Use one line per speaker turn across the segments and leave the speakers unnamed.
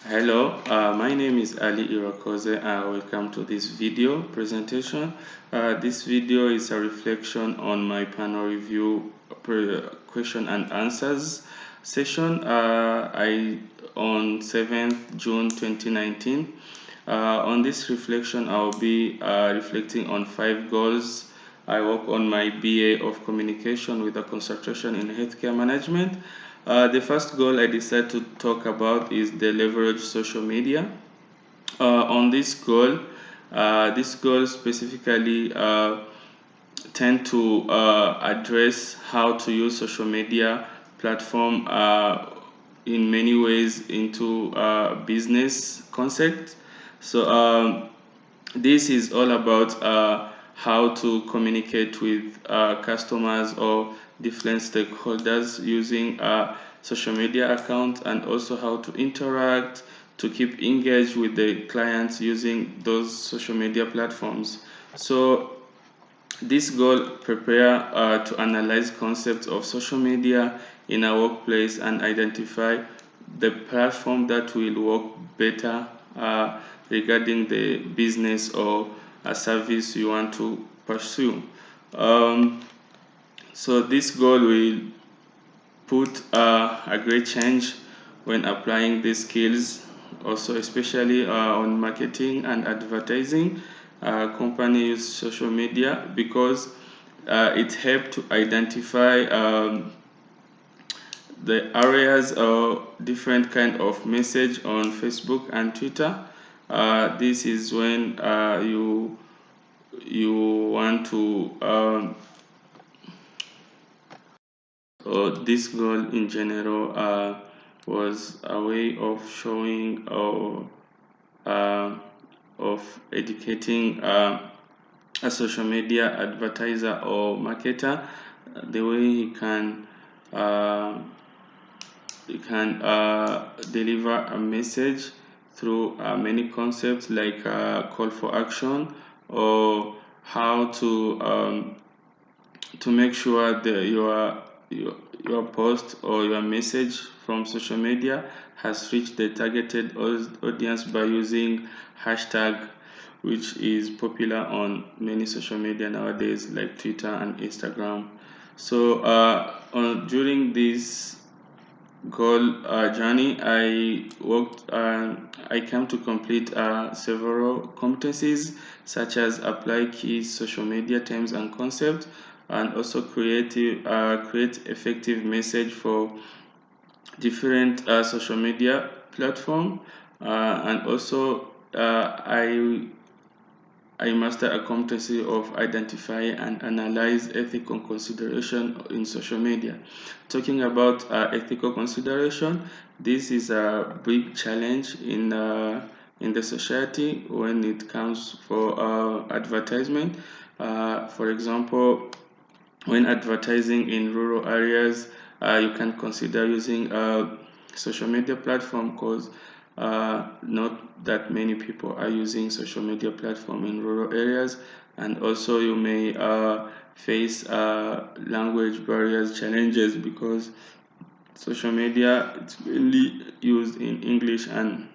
Hello, my name is Ali Irakoze. Welcome to this video presentation. This video is a reflection on my panel review question and answers session on 7th June 2019. On this reflection, I'll be reflecting on 5 goals. I work on my BA of Communication with a concentration in Healthcare Management. The first goal I decided to talk about is the leverage social media. On this goal specifically tend to address how to use social media platform in many ways into business concept. So this is all about how to communicate with customers or different stakeholders using social media accounts, and also how to interact to keep engaged with the clients using those social media platforms. So this goal prepare to analyze concepts of social media in a workplace and identify the platform that will work better regarding the business or a service you want to pursue. Um, so this goal will put a great change when applying these skills, also especially on marketing and advertising. Company use social media because it helps to identify the areas or different kind of message on Facebook and Twitter. This is when you want to this goal in general was a way of showing or of educating a social media advertiser or marketer the way uh, he can deliver a message through many concepts like call for action, or how to make sure that your post or your message from social media has reached the targeted audience by using hashtag, which is popular on many social media nowadays like Twitter and Instagram. So during this goal journey, I came to complete several competencies such as apply key social media terms and concepts, and also create effective message for different social media platform, and also I master a competency of identify and analyze ethical consideration in social media. Talking about ethical consideration, this is a big challenge in the society when it comes for advertisement. For example, when advertising in rural areas, you can consider using a social media platform, because not that many people are using social media platform in rural areas, and also you may face language barriers challenges, because social media it's mainly used in English, and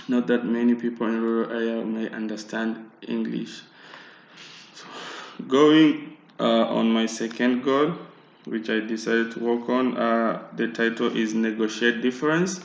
not that many people in rural area may understand English. Going on my second goal, which I decided to work on, the title is Negotiate Difference.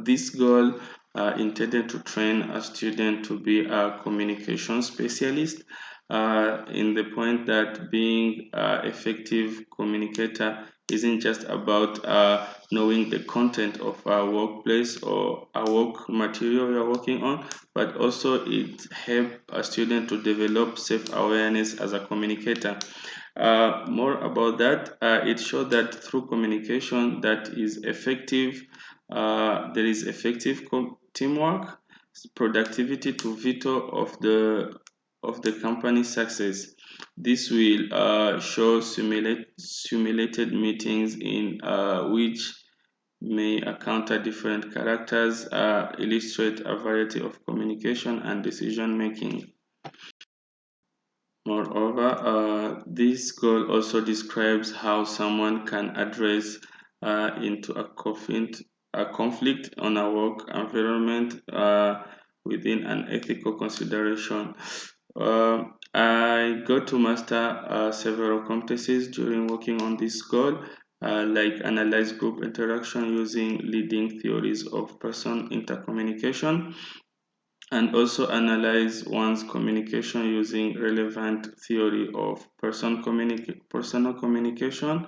This goal intended to train a student to be a communication specialist, in the point that being an effective communicator isn't just about knowing the content of a workplace or a work material you're working on, but also it helps a student to develop self-awareness as a communicator. More about that, it showed that through communication that is effective, there is effective teamwork, productivity to veto of the company's success. This will show simulated meetings in which may encounter different characters, illustrate a variety of communication and decision making. Moreover, this goal also describes how someone can address into a conflict on a work environment within an ethical consideration. I got to master several competencies during working on this goal, like analyze group interaction using leading theories of person intercommunication, and also analyze one's communication using relevant theory of personal communication,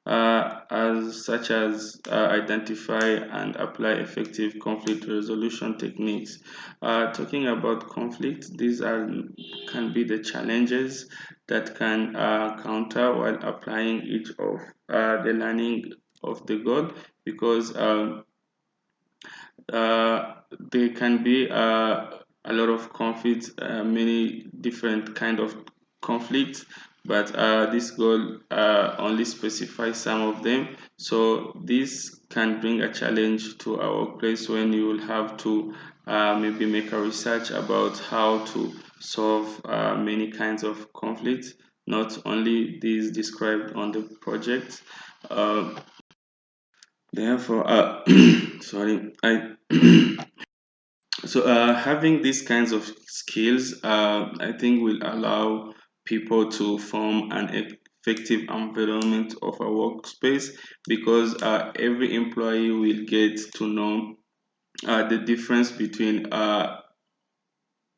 as such as identify and apply effective conflict resolution techniques. Talking about conflict, these can be the challenges that can counter while applying each of the learning of the goal, because there can be a lot of conflicts, many different kind of conflicts, but this goal only specifies some of them. So this can bring a challenge to our workplace when you will have to maybe make a research about how to solve many kinds of conflicts, not only these described on the project. Therefore, sorry, I so having these kinds of skills, I think, will allow people to form an effective environment of a workspace, because every employee will get to know the difference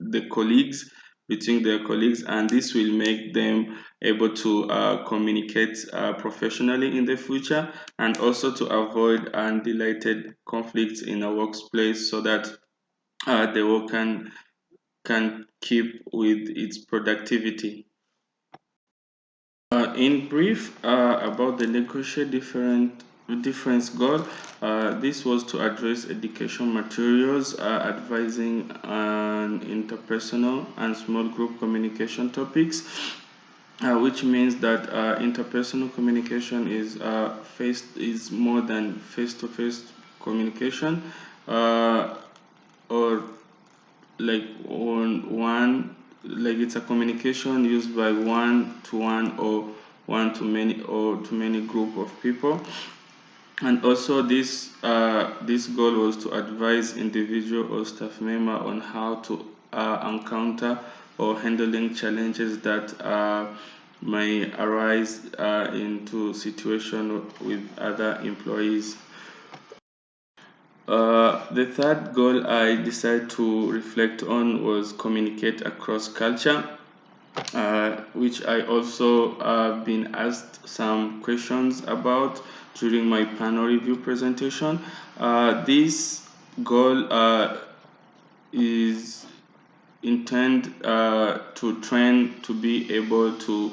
the colleagues between their colleagues, and this will make them able to communicate professionally in the future, and also to avoid unrelated conflicts in a workplace, so that the work can keep with its productivity. In brief, about the negotiate difference goal, this was to address education materials, advising on interpersonal and small group communication topics, which means that interpersonal communication is more than face-to-face communication, or like one, like it's a communication used by one to one, or one to many, or to many group of people. And also this goal was to advise individual or staff member on how to encounter or handling challenges that may arise into situation with other employees. The third goal I decided to reflect on was communicate across culture, which I also been asked some questions about during my panel review presentation. This goal is intend to train to be able to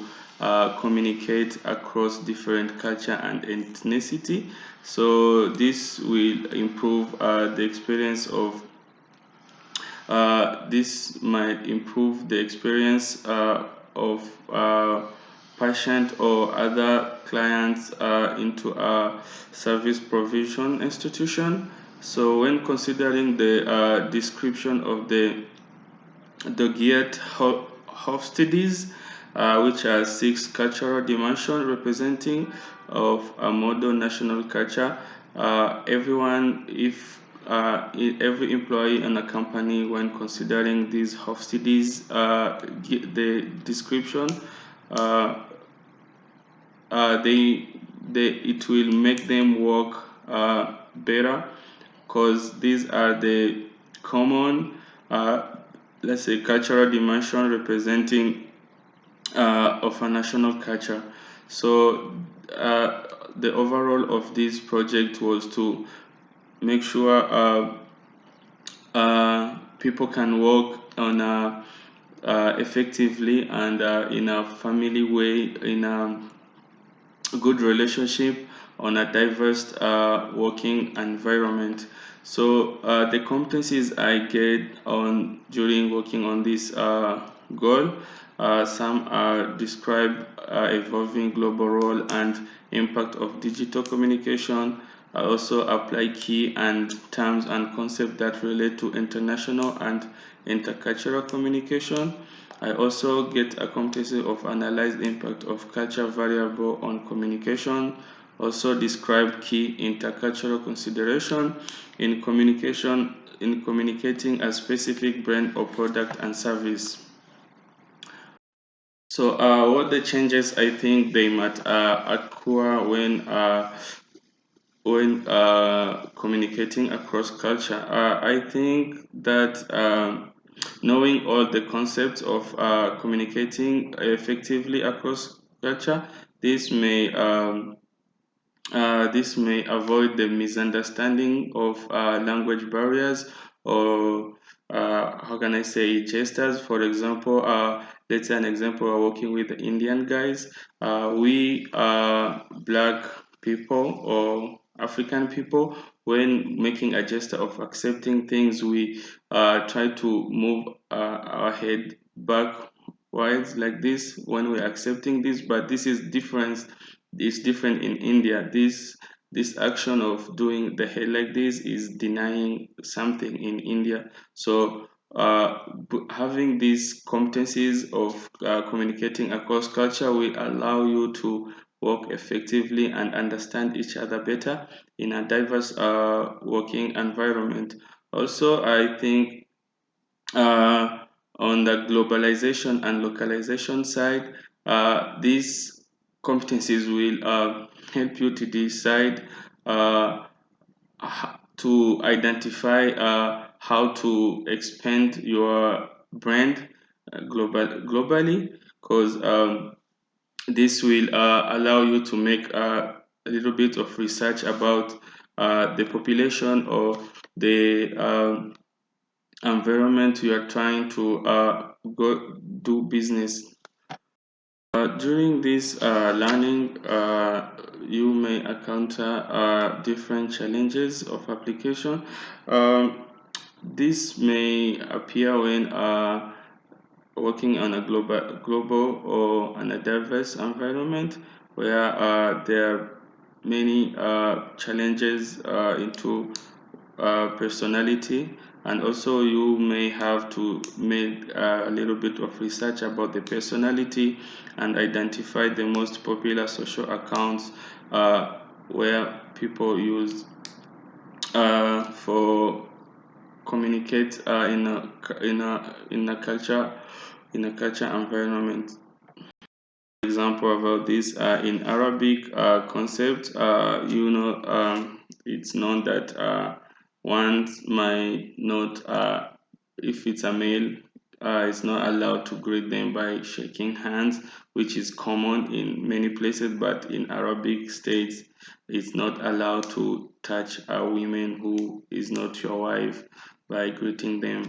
communicate across different culture and ethnicity. So this will improve the experience of this might improve the experience of patient or other clients into a service provision institution. So when considering the description of the Dogiat Hofstades, which are 6 cultural dimensions representing of a modern national culture. Every employee in a company, when considering these Hofstades, the description, uh, it will make them work better, because these are the common, let's say, cultural dimension representing of a national culture. So the overall of this project was to make sure people can work on effectively and in a family way, in a good relationship, on a diverse working environment. So the competencies I get on during working on this goal, some are described evolving global role and impact of digital communication. I also apply key and terms and concepts that relate to international and intercultural communication. I also get a competency of analyze the impact of culture variable on communication, Also describe key intercultural consideration in communicating a specific brand or product and service. So what the changes I think they might occur when communicating across culture. I think that knowing all the concepts of communicating effectively across culture, this may this may avoid the misunderstanding of language barriers or how can I say gestures. For example, let's say an example, we're working with the Indian guys. We black people or African people, when making a gesture of accepting things, we try to move our head backwards like this when we're accepting this. But this is different in India. This action of doing the head like this is denying something in India. So having these competencies of communicating across culture will allow you to work effectively and understand each other better in a diverse working environment. Also, I think uh, on the globalization and localization side, these competencies will help you to decide to identify how to expand your brand globally, because this will allow you to make a little bit of research about the population or the environment you are trying to go do business. During this learning, you may encounter different challenges of application. Um, this may appear when working on a global or on a diverse environment where there are many challenges into personality, and also you may have to make a little bit of research about the personality and identify the most popular social accounts where people use for communicate in a culture environment. Example about this in Arabic concept, it's known that one might not, if it's a male, is not allowed to greet them by shaking hands, which is common in many places, but in Arabic states, it's not allowed to touch a woman who is not your wife by greeting them.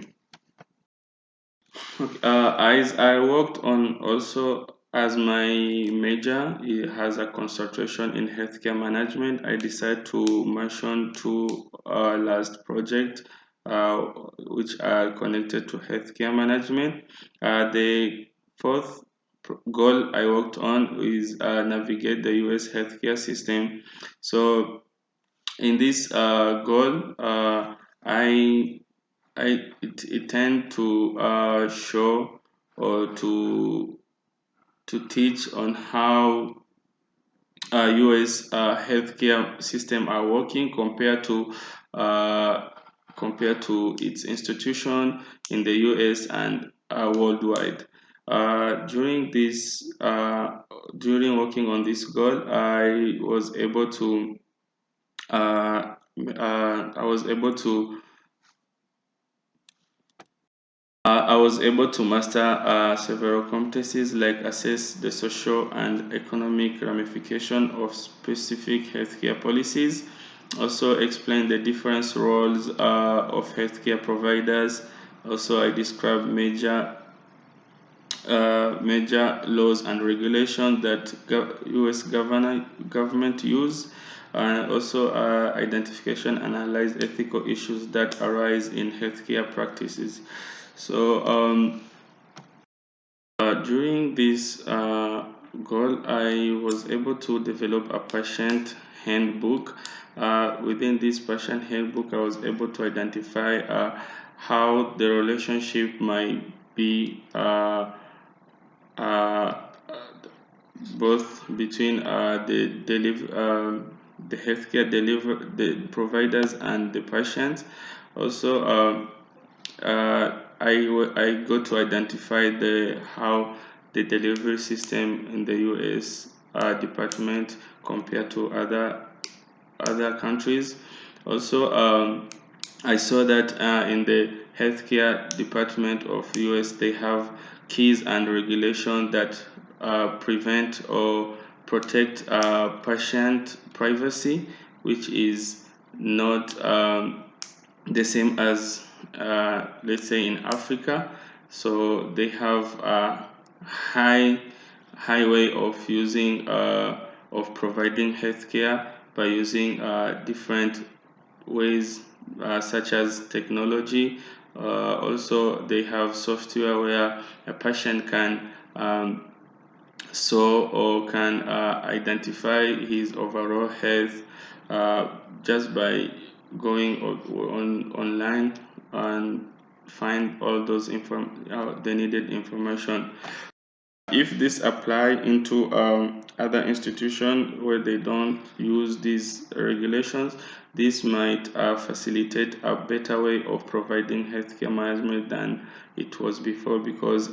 Okay, as I worked on also as my major, it has a concentration in healthcare management. I decided to mention two last projects uh, which are connected to healthcare management. The fourth goal I worked on is navigate the US healthcare system. So in this goal, it tend to show or to teach on how US healthcare system are working uh, compared to its institution in the US and worldwide. During during working on this goal, I was able to I was able to master several competencies like assess the social and economic ramification of specific healthcare policies, also explain the different roles of healthcare providers. Also, I described major laws and regulations that US government use, and also identification and analyze ethical issues that arise in healthcare practices. So during this goal, I was able to develop a patient handbook. Within this patient handbook, I was able to identify how the relationship might be both between the healthcare the providers and the patients. Also, I got to identify how the delivery system in the US department compared to other countries. Also, I saw that in the healthcare department of US they have keys and regulation that prevent or protect patient privacy, which is not the same as let's say in Africa. So they have a high way of using of providing healthcare by using different ways such as technology. Also, they have software where a patient can so or can identify his overall health just by going online and find all those the needed information. If this apply into other institutions where they don't use these regulations, this might facilitate a better way of providing healthcare management than it was before, because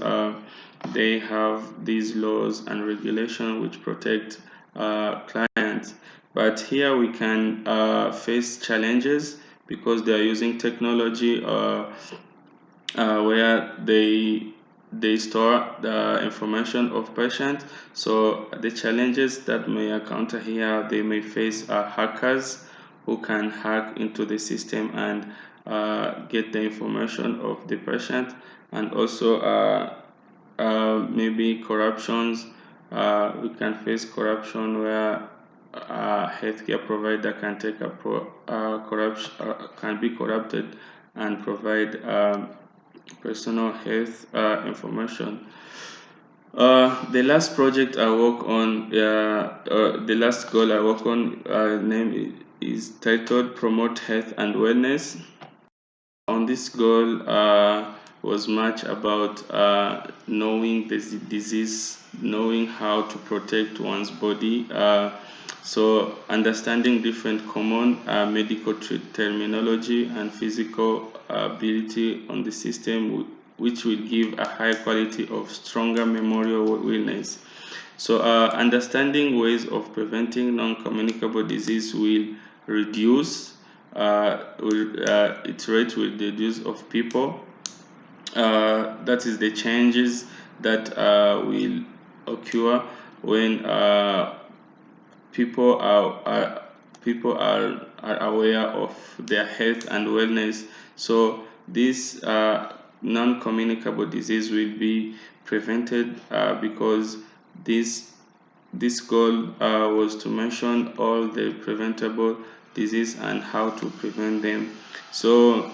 they have these laws and regulations which protect clients. But here we can face challenges because they are using technology where they store the information of patients. So the challenges that may encounter here, they may face hackers who can hack into the system and get the information of the patient, and also maybe corruptions. We can face corruption where a healthcare provider can take a corruption can be corrupted and provide personal health information. The last project I work on, the last goal I work on, name is titled Promote Health and Wellness. On this goal was much about knowing the disease, knowing how to protect one's body. So understanding different common medical terminology and physical ability on the system, which will give a high quality of stronger memorial wellness. So understanding ways of preventing non-communicable disease will reduce its rate with the reduce of people. That is the changes that will occur when people are aware of their health and wellness. So this non-communicable disease will be prevented because this goal was to mention all the preventable disease and how to prevent them. So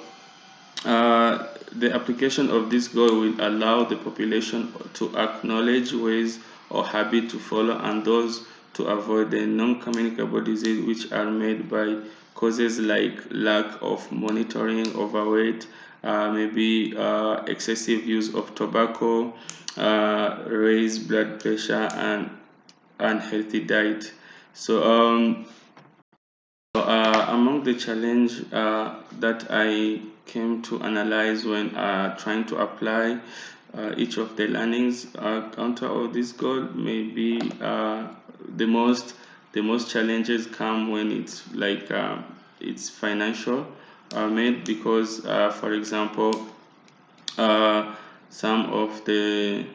the application of this goal will allow the population to acknowledge ways or habit to follow and those to avoid the non-communicable disease, which are made by causes like lack of monitoring, overweight, maybe excessive use of tobacco, raised blood pressure, and unhealthy diet. So among the challenge that I came to analyze when trying to apply each of the learnings counter all this goal, maybe the most challenges come when it's like it's financial made, because for example some of the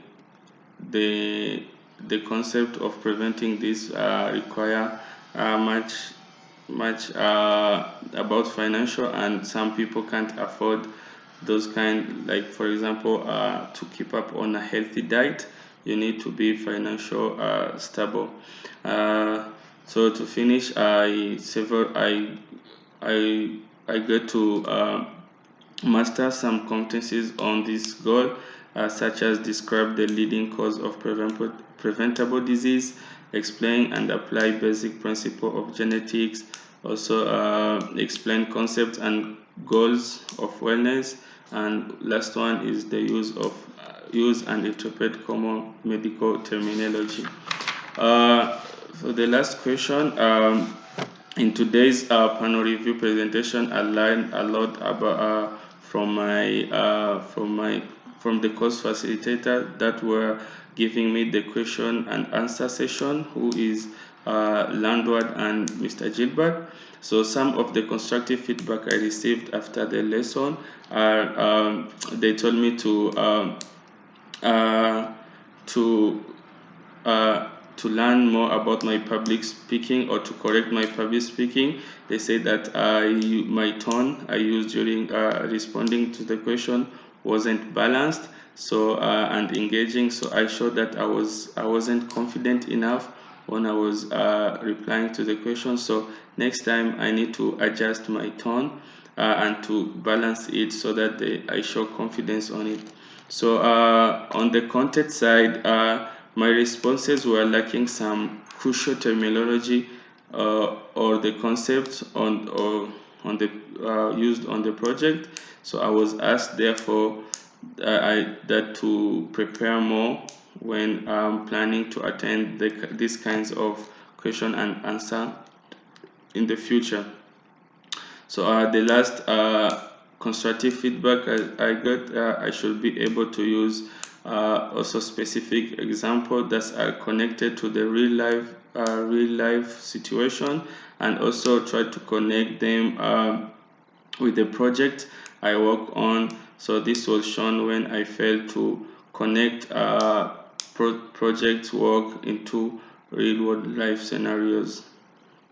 the concept of preventing this require much about financial, and some people can't afford those kind, like for example to keep up on a healthy diet you need to be financial stable. So to finish, I get to master some competencies on this goal, such as describe the leading cause of preventable disease, explain and apply basic principle of genetics, also explain concepts and goals of wellness, and last one is the use and interpret common medical terminology. For the last question, in today's panel review presentation, I learned a lot about from the course facilitator that were giving me the question and answer session, who is Landward and Mr. Gilbert. So some of the constructive feedback I received after the lesson are they told me to learn more about my public speaking, or to correct my public speaking. They say that my tone I used during responding to the question wasn't balanced, so and engaging. So I showed that I wasn't confident enough when I was replying to the question. So next time I need to adjust my tone and to balance it so that I show confidence on it. So on the content side, my responses were lacking some crucial terminology or the concepts on the used on the project. So I was asked, therefore, that to prepare more when planning to attend these kinds of question and answer in the future. So the last constructive feedback I got, I should be able to use also specific examples that are connected to the real life situation, and also try to connect them with the project I work on. So this was shown when I failed to connect project work into real world life scenarios.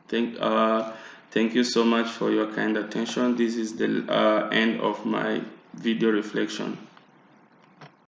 Thank you so much for your kind attention. This is the end of my video reflection.